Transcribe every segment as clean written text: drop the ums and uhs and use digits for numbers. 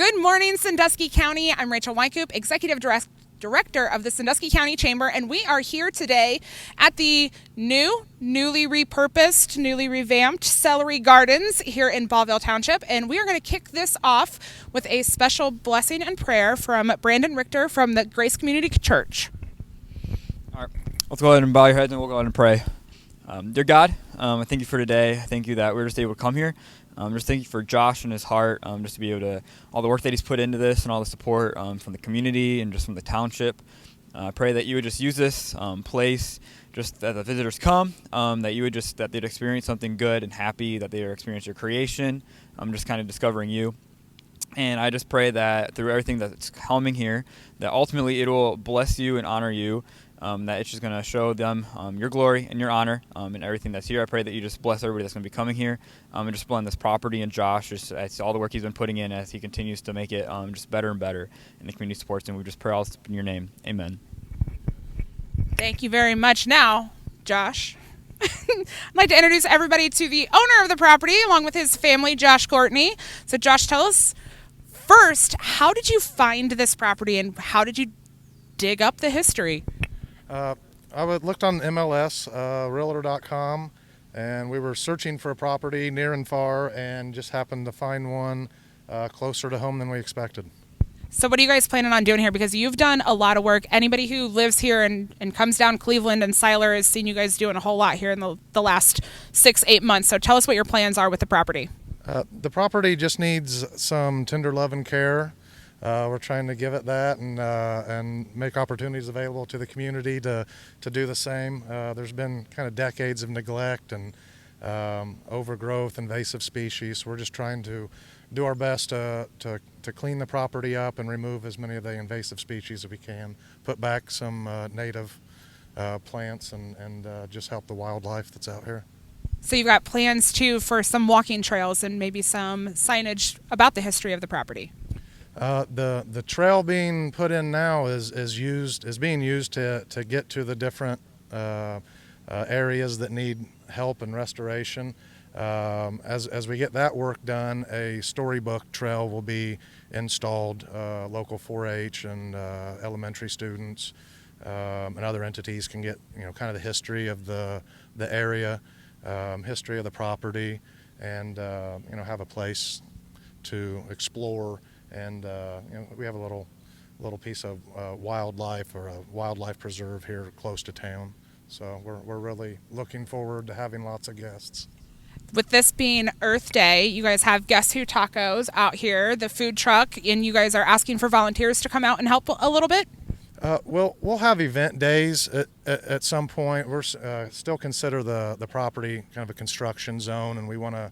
Good morning, Sandusky County. I'm Rachel Wykoop, Executive Director of the Sandusky County Chamber, and we are here today at the newly repurposed, newly revamped Celery Gardens here in Ballville Township, and we are going to kick this off with a special blessing and prayer from Brandon Richter from the Grace Community Church. All right, let's go ahead and bow your heads and we'll go ahead and pray. Dear God, I thank you for today. I thank you that we're just able to come here. Just thank you for Josh and his heart, just to be able to, all the work that he's put into this and all the support from the community and just from the township. I pray that you would just use this place, just that the visitors come, that you would just, that they'd experience something good and happy, that they'd experience your creation, just kind of discovering you. And I just pray that through everything that's coming here, that ultimately it will bless you and honor you, that it's just going to show them your glory and your honor and everything that's here. I pray that you just bless everybody that's going to be coming here and just bless this property and Josh, just as all the work he's been putting in as he continues to make it just better and better, and the community supports him. We just pray all this in your name. Amen. Thank you very much. Now, Josh, I'd like to introduce everybody to the owner of the property along with his family, Josh Courtney. So Josh, tell us first, how did you find this property and how did you dig up the history? I looked on MLS, realtor.com, and we were searching for a property near and far and just happened to find one closer to home than we expected. So what are you guys planning on doing here? Because you've done a lot of work. Anybody who lives here and comes down Cleveland and Siler has seen you guys doing a whole lot here in the last 6-8 months. So tell us what your plans are with the property. The property just needs some tender love and care. We're trying to give it that and make opportunities available to the community to do the same. There's been kind of decades of neglect and overgrowth, invasive species. We're just trying to do our best to clean the property up and remove as many of the invasive species as we can, put back some native plants and just help the wildlife that's out here. So you've got plans too for some walking trails and maybe some signage about the history of the property. The trail being put in now is being used to get to the different areas that need help and restoration. As we get that work done, a storybook trail will be installed. Local 4-H and elementary students and other entities can get kind of the history of the area, history of the property, and have a place to explore. And we have a little piece of wildlife or a wildlife preserve here close to town. So we're really looking forward to having lots of guests. With this being Earth Day, you guys have Guess Who Tacos out here, the food truck, and you guys are asking for volunteers to come out and help a little bit? We'll have event days at some point. We're still consider the property kind of a construction zone, and we want to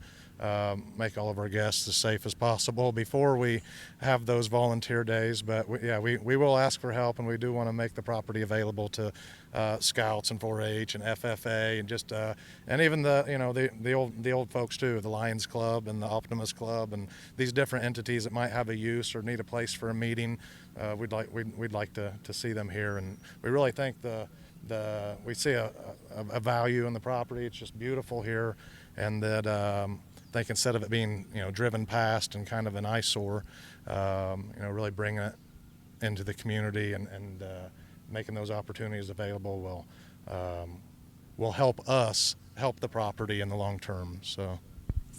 make all of our guests as safe as possible before we have those volunteer days. But we will ask for help, and we do want to make the property available to Scouts and 4-H and FFA and just and even the old folks too, the Lions Club and the Optimus Club and these different entities that might have a use or need a place for a meeting. We'd like to see them here, and we really think we see a value in the property. It's just beautiful here, and that I think instead of it being driven past and kind of an eyesore, really bringing it into the community and making those opportunities available will help us help the property in the long term. So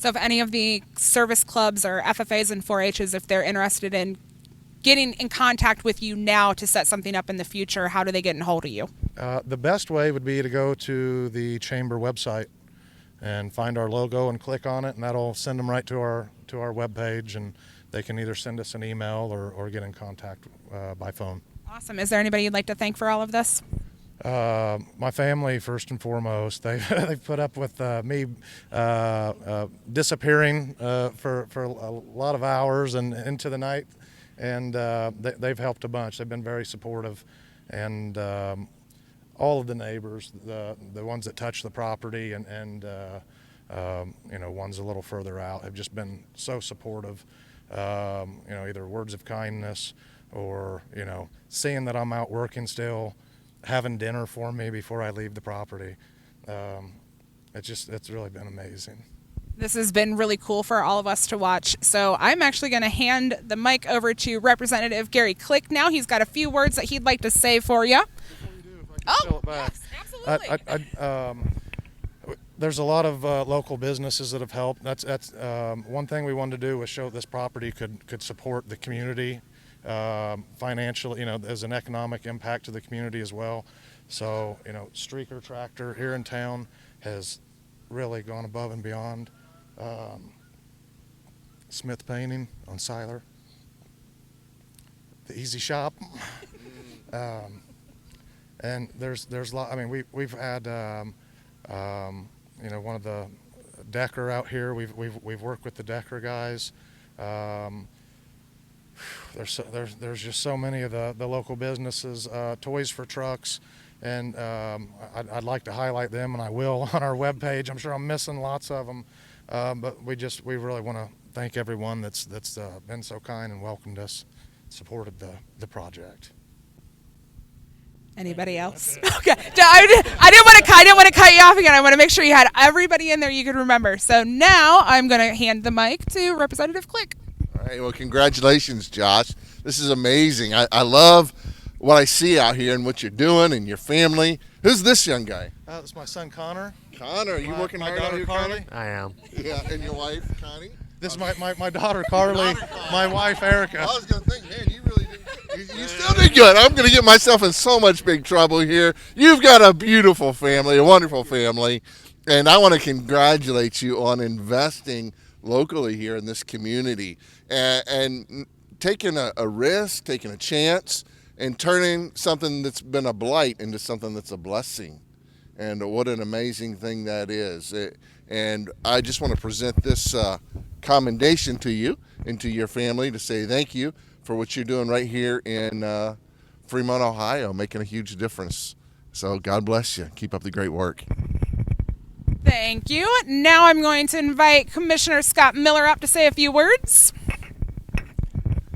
if any of the service clubs or FFAs and 4-H's, if they're interested in getting in contact with you now to set something up in the future, how do they get in hold of you? The best way would be to go to the chamber website and find our logo and click on it, and that'll send them right to our webpage, and they can either send us an email or get in contact by phone. Awesome. Is there anybody you'd like to thank for all of this? My family, first and foremost. They've put up with me disappearing for a lot of hours and into the night, and they've helped a bunch. They've been very supportive, and all of the neighbors, the ones that touch the property and ones a little further out, have just been so supportive. Either words of kindness or seeing that I'm out working still, having dinner for me before I leave the property. It's really been amazing. This has been really cool for all of us to watch. So I'm actually going to hand the mic over to Representative Gary Click now. He's got a few words that he'd like to say for you. Before you do, if I can fill it back. Yes, absolutely. There's a lot of local businesses that have helped. That's one thing we wanted to do was show this property could support the community financially, as an economic impact to the community as well. So, Streaker Tractor here in town has really gone above and beyond. Smith Painting on Siler, the Easy Shop, and there's a lot. I mean, we've had one of the Decker out here. We've worked with the Decker guys. There's just so many of the local businesses, Toys for Trucks, and I'd like to highlight them, and I will on our webpage. I'm sure I'm missing lots of them, but we really want to thank everyone that's been so kind and welcomed us, supported the project. Anybody else? Okay. I didn't want to cut you off again. I want to make sure you had everybody in there you could remember. So now I'm going to hand the mic to Representative Click. All right. Well, congratulations, Josh. This is amazing. I love what I see out here and what you're doing and your family. Who's this young guy? That's my son Connor. Connor, are you working my hard out daughter here, Carly. Connor? I am. Yeah, and your wife, Connie? This is my daughter Carly, my wife Erica. I was going to think, man, you really did good. You still did good. I'm going to get myself in so much big trouble here. You've got a beautiful family, a wonderful family, and I want to congratulate you on investing locally here in this community and taking a risk, taking a chance, and turning something that's been a blight into something that's a blessing. And what an amazing thing that is. And I just want to present this commendation to you and to your family to say thank you for what you're doing right here in Fremont, Ohio, making a huge difference. So God bless you. Keep up the great work. Thank you. Now I'm going to invite Commissioner Scott Miller up to say a few words.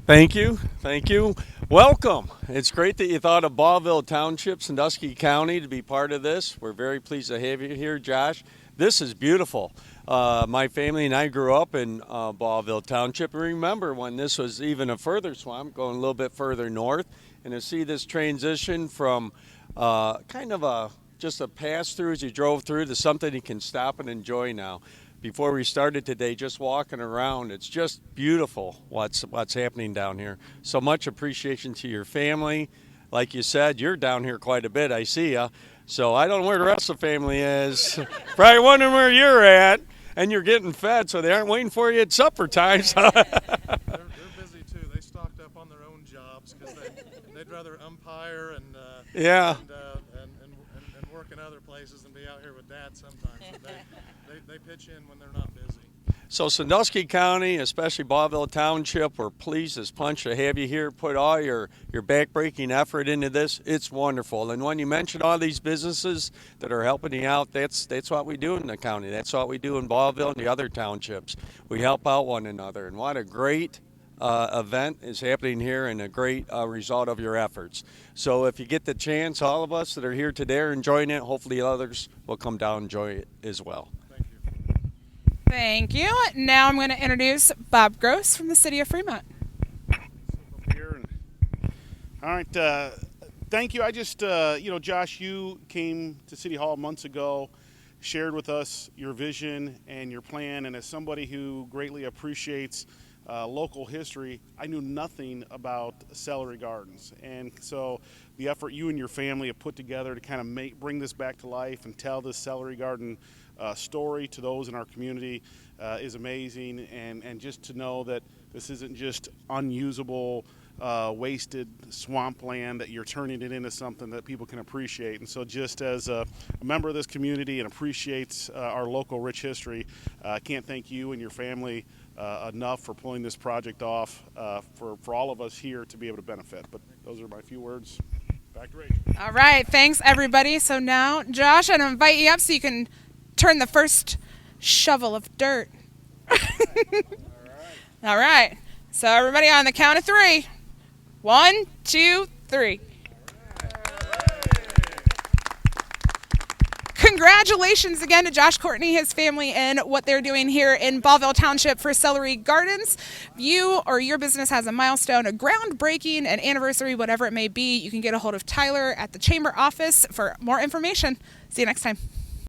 Thank you. Thank you. Welcome. It's great that you thought of Ballville Township, Sandusky County, to be part of this. We're very pleased to have you here, Josh. This is beautiful. My family and I grew up in Ballville Township. And remember when this was even a further swamp, going a little bit further north, and to see this transition from kind of just a pass-through as you drove through to something you can stop and enjoy now. Before we started today, just walking around, it's just beautiful what's happening down here. So much appreciation to your family. Like you said, you're down here quite a bit, I see ya. So I don't know where the rest of the family is. Probably wondering where you're at, and you're getting fed, so they aren't waiting for you at supper time. So. They're busy too. They stocked up on their own jobs because they'd rather umpire and work in other places than be out here with Dad sometimes. They pitch in when they're not busy. So Sandusky County, especially Ballville Township, we're pleased as punch to have you here. Put all your back-breaking effort into this. It's wonderful. And when you mention all these businesses that are helping you out, that's what we do in the county. That's what we do in Ballville and the other townships. We help out one another. And what a great event is happening here and a great result of your efforts. So if you get the chance, all of us that are here today are enjoying it. Hopefully others will come down and enjoy it as well. Thank you. Now I'm going to introduce Bob Gross from the City of Fremont. All right. Thank you. I just, Josh, you came to City Hall months ago, shared with us your vision and your plan, and as somebody who greatly appreciates local history, I knew nothing about Celery Gardens, and so the effort you and your family have put together to kind of bring this back to life and tell this Celery Garden story to those in our community is amazing, and just to know that this isn't just unusable, wasted swampland, that you're turning it into something that people can appreciate. And so just as a member of this community and appreciates our local rich history, I can't thank you and your family enough for pulling this project off for all of us here to be able to benefit. But those are my few words. Back to Rachel. All right. Thanks, everybody. So now, Josh, I'm going to invite you up so you can turn the first shovel of dirt. All right. So everybody on the count of 3. 1, 2, 3. congratulations again to Josh Courtney, his family, and what they're doing here in Ballville Township for Celery Gardens. If you or your business has a milestone, a groundbreaking, an anniversary, whatever it may be, you can get a hold of Tyler at the Chamber office for more information. See you next time.